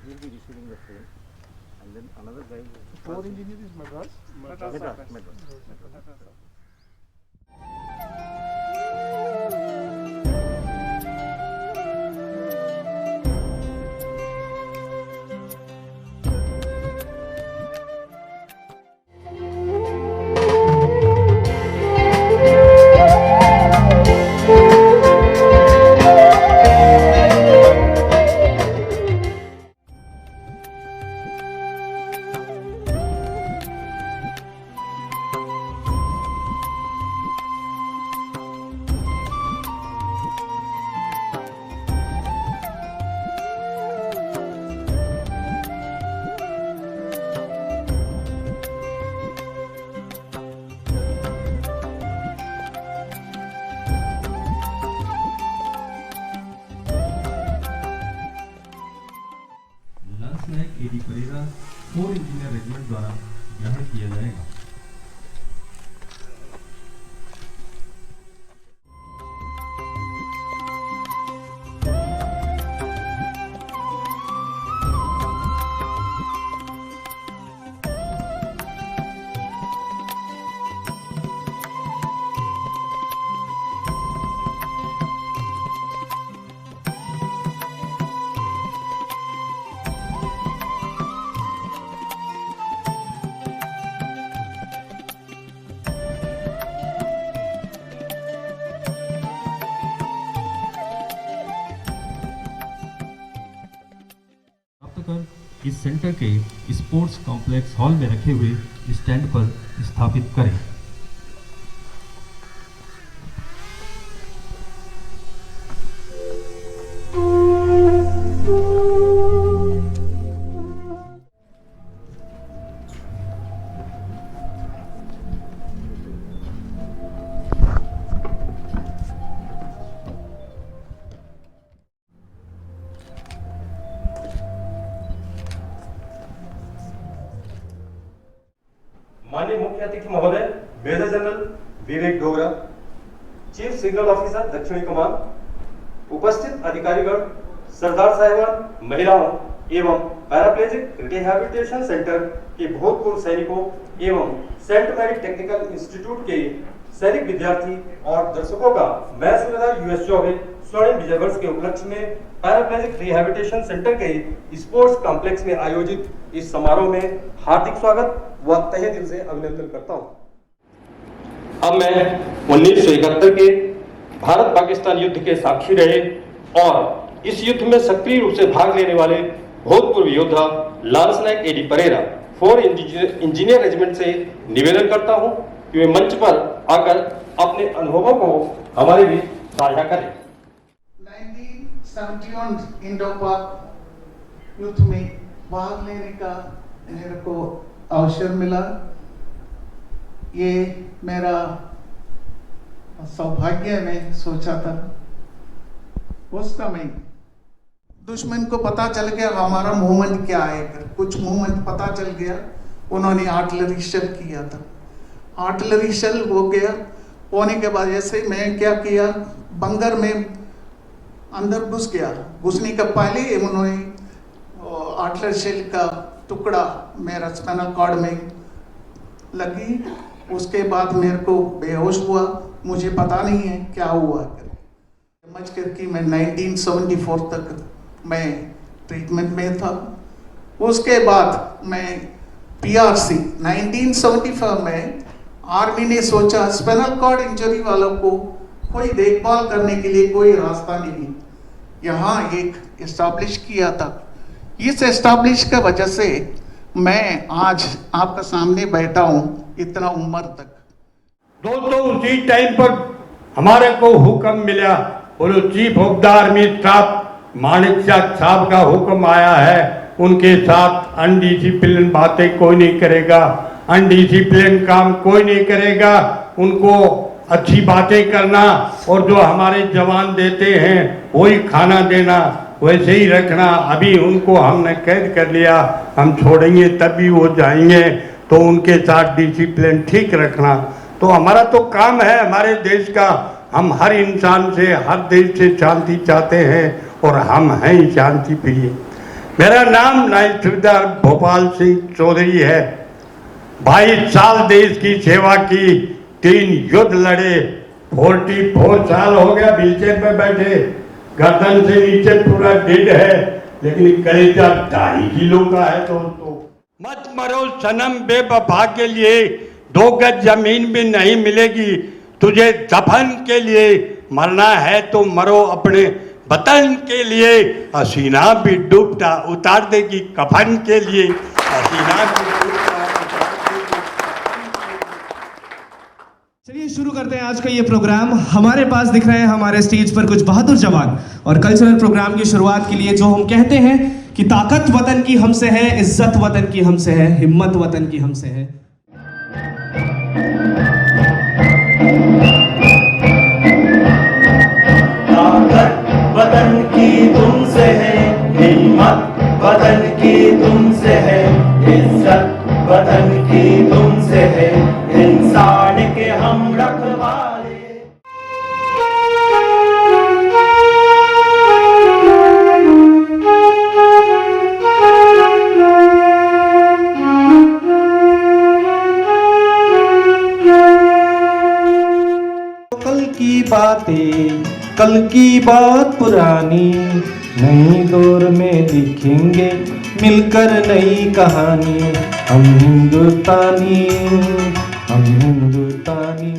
He'll be receiving the same. And then another guy. 4 engineer is Madras. Madras. Lance naik Eddie Perera 4 engineer regiment द्वारा ग्रहण किया जाएगा। कर इस सेंटर के स्पोर्ट्स कॉम्प्लेक्स हॉल में रखे हुए स्टैंड पर स्थापित करें। माननीय मुख्य अतिथि महोदय मेजर जनरल विवेक डोगरा, चीफ सिग्नल ऑफिसर दक्षिणी कमान, उपस्थित अधिकारीगण, सरदार साहिबान, महिलाओं एवं पैराप्लेजिक रिहेबिलिटेशन सेंटर के भूतपूर्व सैनिकों एवं सेंट मैरी टेक्निकल इंस्टीट्यूट के सैनिक विद्यार्थी और दर्शकों का मैं सूबेदार US 24 स्वर्णिम विजय वर्ष के उपलक्ष्य में पैराप्लेजिक रिहेबिलिटेशन सेंटर के स्पोर्ट्स कॉम्प्लेक्स में आयोजित इस समारोह में हार्दिक स्वागत व तहे दिल से अभिनंदन करता हूं। अब मैं 1971 के भारत पाकिस्तान युद्ध के साक्षी रहे और इस युद्ध में सक्रिय रूप से भाग लेने वाले भूतपूर्व योद्धा lance naik Eddie Perera 4 engineer regiment से निवेदन करता हूं कि वे मंच पर आकर अपने अनुभवों को हमारे बीच साझा करें। 1971 इंडो-पाक युद्ध में भाग लेने का मेरे को अवसर मिला। ये मेरा सौभाग्य में सोचा था। उस समय दुश्मन को पता चल गया हमारा मूवमेंट क्या है, कुछ मूवमेंट पता चल गया। उन्होंने आर्टिलरी शेल किया था। आर्टिलरी शेल हो गया होने के बाद ऐसे मैं क्या किया, बंगर में अंदर घुस गया। घुसने का पहले उन्होंने आर्टिलरी शेल का टुकड़ा मेरा स्पाइनल कॉर्ड में लगी। उसके बाद मेरे को बेहोश हुआ, मुझे पता नहीं है क्या हुआ। समझ करके मैं 1974 तक मैं ट्रीटमेंट में था। उसके बाद मैं PRC 1975 में आर्मी ने सोचा स्पाइनल कॉर्ड इंजरी वालों को कोई देखभाल करने के लिए कोई रास्ता नहीं, यहाँ एक एस्टैब्लिश किया था। इस एस्टैब्लिश का वजह से मैं आज आपका सामने बैठा हूँ इतना उम्र तक। दोस्तों, उसी टाइम पर हमारे को हुक्म मिला, बोलो chief of the army staff Manekshaw sahib का हुक्म आया है, उनके साथ अनडिसिप्लिन बातें कोई नहीं करेगा, अनडिसिप्लिन काम कोई नहीं करेगा, उनको अच्छी बातें करना और जो हमारे जवान देते हैं वही खाना देना, वैसे ही रखना। अभी उनको हमने कैद कर लिया, हम छोड़ेंगे तभी वो जाएंगे, तो उनके साथ डिसिप्लिन ठीक रखना। तो हमारा तो काम है हमारे देश का, हम हर इंसान से हर देश से शांति चाहते हैं और हम हैं शांति प्रिय। मेरा नाम नायब सूबेदार भोपाल सिंह चौधरी है। 22 साल देश की सेवा की, 3 युद्ध लड़े, 44 साल हो गया व्हीलचेयर पे बैठे, गर्दन से नीचे पूरा डेड है, लेकिन कलेजा 2.5 किलो का है दोस्तों। मत मरो सनम बेवफा के लिए, 2 गज जमीन भी नहीं मिलेगी तुझे दफन के लिए, मरना है तो मरो अपने वतन के लिए, हसीना भी डूबता उतार देगी कफन के लिए, हसीना भी डूबता उतार देगी। चलिए शुरू करते हैं आज का ये प्रोग्राम। हमारे पास दिख रहे हैं हमारे स्टेज पर कुछ बहादुर जवान, और कल्चरल प्रोग्राम की शुरुआत के लिए जो हम कहते हैं कि ताकत वतन की हमसे है, इज्जत वतन की हमसे है, हिम्मत वतन की हमसे है। ताकत वतन की तुमसे है, हिम्मत वतन की तुमसे है, इज्जत वतन की तुमसे है, इंसान के हम रखवाले। कल की बात पुरानी, नई दौर में लिखेंगे मिलकर नई कहानी, हम हिंदुस्तानी, हम हिंदुस्तानी।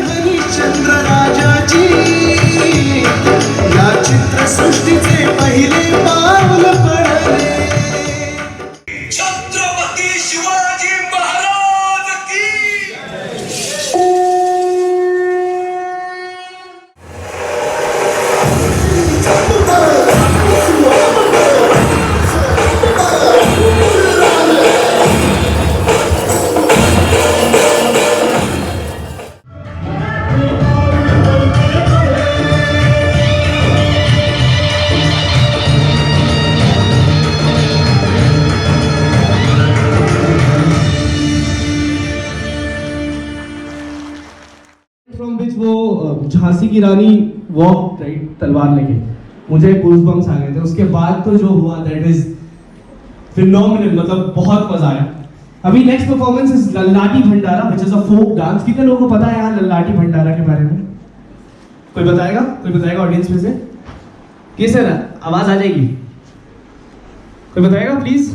हरिश्चंद्र राजाची या चित्र सृष्टीचे पहिले पाऊल पडले। छत्रपती शिवाजी महाराज की। झांसी की रानी वॉक राइट तलवार लेके, मुझे गूज़बम्स आ गए थे। उसके बाद तो जो हुआ दैट इज फिनोमिनल, मतलब बहुत मजा आया। अभी next performance is Lallati Bhandara which is a folk dance. कितने लोगों को पता है यार लल्लाटी भंडारा के बारे में? कोई बताएगा ऑडियंस में से? कैसे ना आवाज आ जाएगी? कोई बताएगा प्लीज?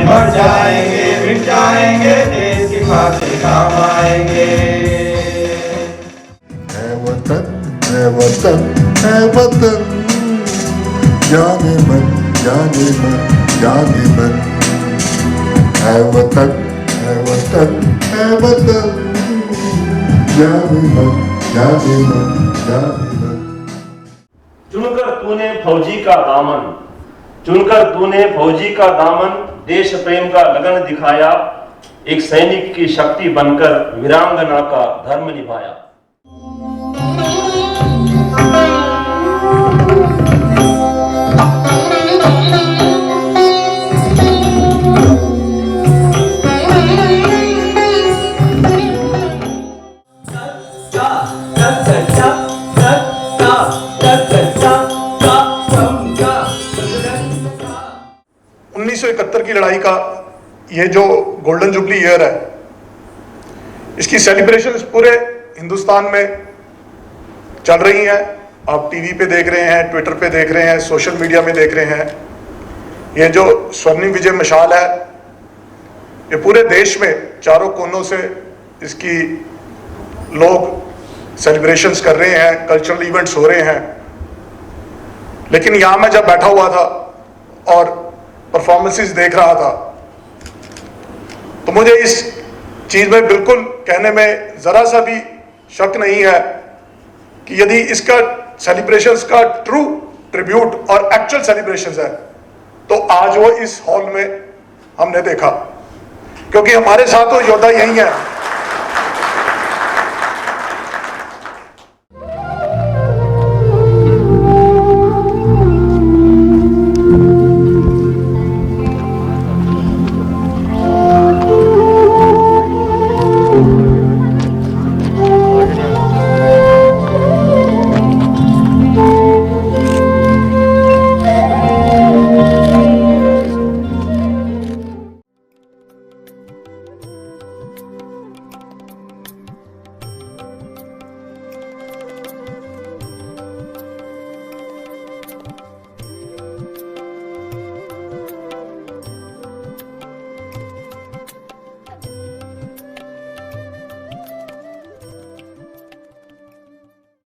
मर जाएंगे मिट जाएंगे, देश की खातिर काम आएंगे। है वतन, है वतन, है वतन, जाने मन, जाने मन, जाने मन। है वतन, है वतन, है वतन, जाने मन, जाने मन, जाने मन। चुनकर तूने फौजी का दामन, चुनकर तूने फौजी का दामन, देश प्रेम का लगन दिखाया, एक सैनिक की शक्ति बनकर वीरांगना का धर्म निभाया। की लड़ाई का ये जो गोल्डन जुबली ईयर है, इसकी सेलिब्रेशंस पूरे हिंदुस्तान में चल रही हैं। आप टीवी पे देख रहे हैं, ट्विटर पे देख रहे हैं, सोशल मीडिया में देख रहे हैं। ये जो स्वर्णिम विजय मशाल है, ये पूरे देश में चारों कोनों से इसकी लोग सेलिब्रेशंस कर रहे हैं, कल्चरल इवेंट्स हो रहे हैं। लेकिन यहाँ मैं जब बैठा हुआ था और परफॉर्मेंसेस देख रहा था, तो मुझे इस चीज में बिल्कुल कहने में जरा सा भी शक नहीं है कि यदि इसका सेलिब्रेशंस का ट्रू ट्रिब्यूट और एक्चुअल सेलिब्रेशंस है, तो आज वो इस हॉल में हमने देखा, क्योंकि हमारे साथ तो योद्धा यही है